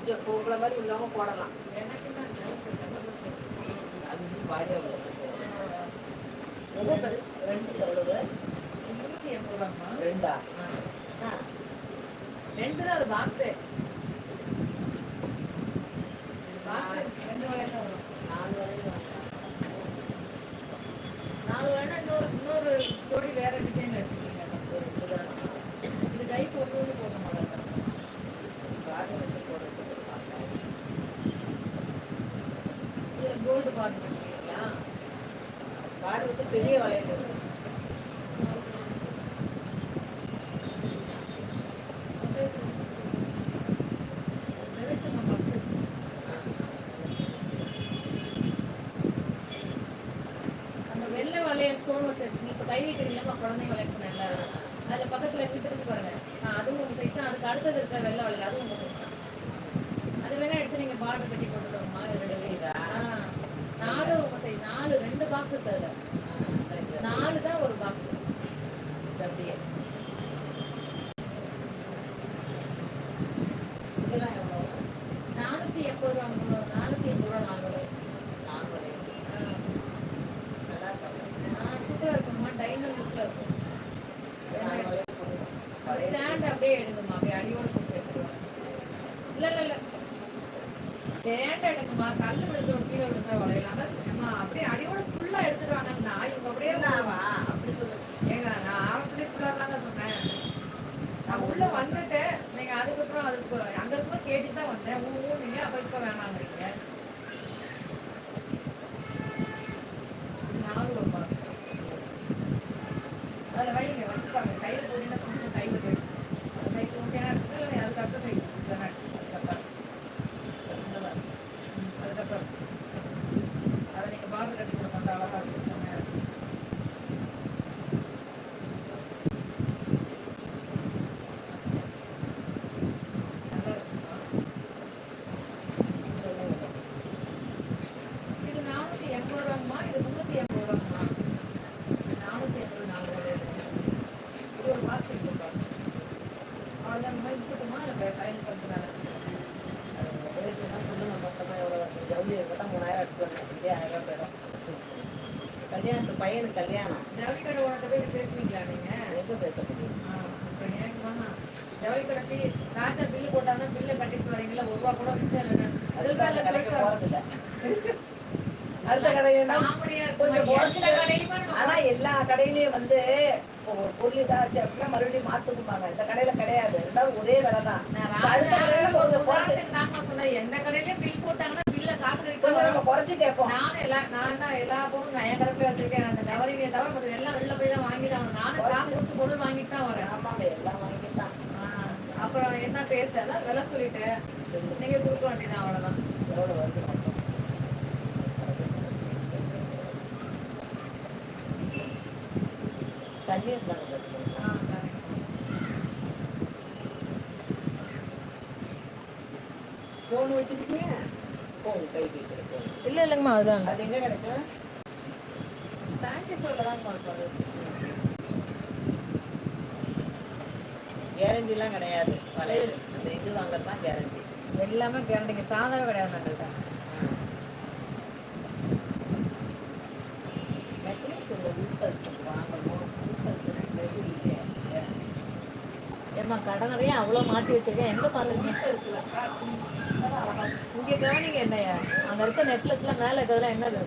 கொஞ்சம் உங்களை மாதிரி உள்ளவங்க போடலாம். எனக்கு தான் அது பாடியா ரொம்ப பெருசு. ரெண்டு எவ்வளவு? 380 ரூபாம்மா. ரெண்டா? ரெண்டு தான் அது பாக்ஸு. ரெண்டு வகையாக தான் வரும். 4 வரையும் 4 வேணா இன்னொரு ஜோடி வேற டிசைன் எடுத்துக்கீங்க. இது கை போட்டு போட மாட்டாங்க. இது கோல்டு பாடி பண்ணுறீங்களா? பாடி வச்சு பெரிய வளையல். வெள்ளை வளையல் ஸ்டோன் வச்சு நீ இப்போ கை வைக்கிறீங்களா குழந்தைங்க வளையல் அதில் பக்கத்தில் கிட்ட பாருங்க. அதுவும் உங்கள் சைஸ் தான். அதுக்கு அடுத்தது இருக்கிற வெள்ளை வளையல் அதுவும் உங்கள் சைஸ் தான். அது வேணா எடுத்து நீங்கள் பார்டர் கட்டி போட்டுக்கோங்கம்மா. நாலு உங்கள் சைஸ். 4 2 பாக்ஸ் இருக்குது. 4 தான் ஒரு பாக்ஸ். அப்படியே இதெல்லாம் எவ்வளோ? 480 ரூபா. 480 ரூபா 4 வளையல். சூப்பராக இருக்குங்கம்மா. டைமண்ட் லுக்கில் இருக்கும். ஸ்டாண்ட் அப்படியே எடுங்கம்மா. அப்படியே அடியோடு பிடிச்சி எடுத்துக்கலாம். இல்லை ஸ்டாண்ட் எடுங்கம்மா. கல் விழுந்து கீழே விழுந்தா வளையலாம். அதான் அப்படியே அடியோட ஃபுல்லாக எடுத்துட்டாங்கன்னா இவங்க அப்படியே அப்படி சொல்லுங்க. ஏங்க நான் ஆரம்பத்துலேயே ஃபுல்லாக தாங்க சொன்னேன். நான் உள்ளே வந்துட்டேன். நீங்கள் அதுக்கப்புறம் அதுக்கு அங்கே இருக்கும்போது கேட்டு தான் வந்தேன். நீங்க அப்புறம் இப்போ வேணாங்கிறீங்க. 4 ஒரு பாக்ஸ். அதில் வைங்க வச்சுப்பாங்க. கையில் போட்டீங்கன்னா சும்மா கையில் போயிடும். அந்த சைஸ் ஓகேனா இருக்குது. இல்லை அதுக்கு அடுத்த சைஸ் தானே அடிச்சு அதுக்கப்புறம் அதுக்கப்புறம் அதை நீங்கள் பார்டர் கட்டி கொடுக்க மாட்டா அழகாக இருக்குது. செம்மையாக இருக்குது. நல்லா இருக்குமா? இது 480 ரூபாங்கம்மா. இது 380 ரூபாங்கம்மா. 480 4 வளையல். இது ஒரு பாக்ஸ். இது ஒரு பாக்ஸ். அவ்வளோதாங்கம்மா. இது போட்டுமா இல்லை கையில் பத்து வேலை சொல்லுங்க. மொத்தமாக எவ்வளோ ஜவுளி எடுத்தால் 3000 எடுத்துக்கணும். அப்படியே 1000 போயிடும். கல்யாணத்துக்கு பையனுக்கு கல்யாணம். ஜவுளி கடை உனக்கு போய் பேசுவீங்களா நீங்கள்? எங்கே பேச முடியும்? இப்போ எனக்கு வேணா ஜவுளி கடை ராஜா பில்லு போட்டாங்கன்னா பில்லை கட்டிட்டு வரீங்களா? 1 ரூபா கூட மிச்சம் இல்லைன்னு சில்கால கடைக்கு போகிறதில்ல. அடுத்த கடையினா கொஞ்சம் குறைச்சிட்டு. ஆனா எல்லா கடையிலயும் வந்து ஒரு பொருள் இதாச்சு அப்படின்னா மறுபடியும் மாத்துக்குப்பாங்க. இந்த கடையில கிடையாது. இருந்தாலும் ஒரே விலை தான். சொன்னேன் எந்த கடையிலயும் பில் போட்டாங்கன்னா பில்ல காசு நம்ம குறைச்சு கேட்போம். நான் எல்லா பொருளும் நான் என் கடையில வச்சிருக்கேன். அந்த கவரிங்க தவிர மற்ற எல்லாம் வெளில போய் தான் வாங்கி தான். நானும் காசு கொடுத்து பொருள் வாங்கிட்டு தான் வரேன். ஆமாங்க எல்லாம் வாங்கிட்டு தான். அப்புறம் என்ன பேச அதான் விலை சொல்லிட்டு நீங்க கொடுக்க வேண்டியதான். அவ்வளவுதான். எவ்வளவு வருது? தண்ணீர் தானே ஃபோன் வச்சுருக்கீங்க? ஃபோன் கை வைக்கிற ஃபோன் இல்லைங்கம்மா. அதுதான். அது எங்கே கிடைக்கும்? ஃபேன்சி ஸ்டோரில் தான்மா இருக்கும். அது கேரண்டிலாம் கிடையாது. வளையல் அந்த இது வாங்குறது தான் கேரண்டி. எல்லாமே கேரண்டிங்க. சாதாரண கிடையாது நம்மள்கிட்ட. நெக்லஸ் உள்ள ஊக்கல் வாங்கணும். ஏம்மா கடை நிறைய அவ்வளோ மாற்றி வச்சிருக்கேன். எங்கே பார்த்துருக்கீங்க? இங்கே கவனிங்க என்னையா அங்கே இருக்க நெக்லஸ்லாம் மேலே இருக்கிறதுலாம் என்னது?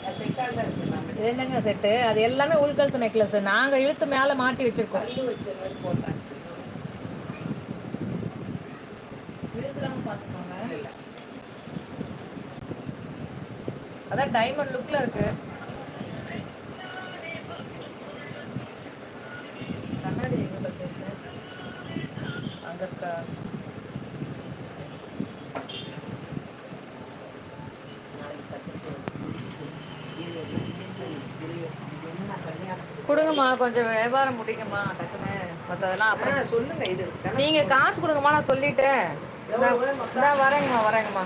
அது இது என்னங்க செட்டு? அது எல்லாமே உள்கழுத்து நெக்லஸ். நாங்கள் இழுத்து மேலே மாட்டி வச்சிருக்கோம். இழுத்துலாம பார்த்துக்கோங்க. அதான் டைமண்ட் லுக்கில் இருக்கு. கண்ணாடி எங்கே பேசு அங்கே இருக்கா? கொடுங்கம்மா. கொஞ்சம் வியாபாரம் முடியுங்கம்மா டக்குன்னு. மற்றதெல்லாம் அப்புறம் சொல்லுங்க. இது நீங்கள் காசு கொடுங்கம்மா. நான் சொல்லிட்டேன். வரேங்கம்மா.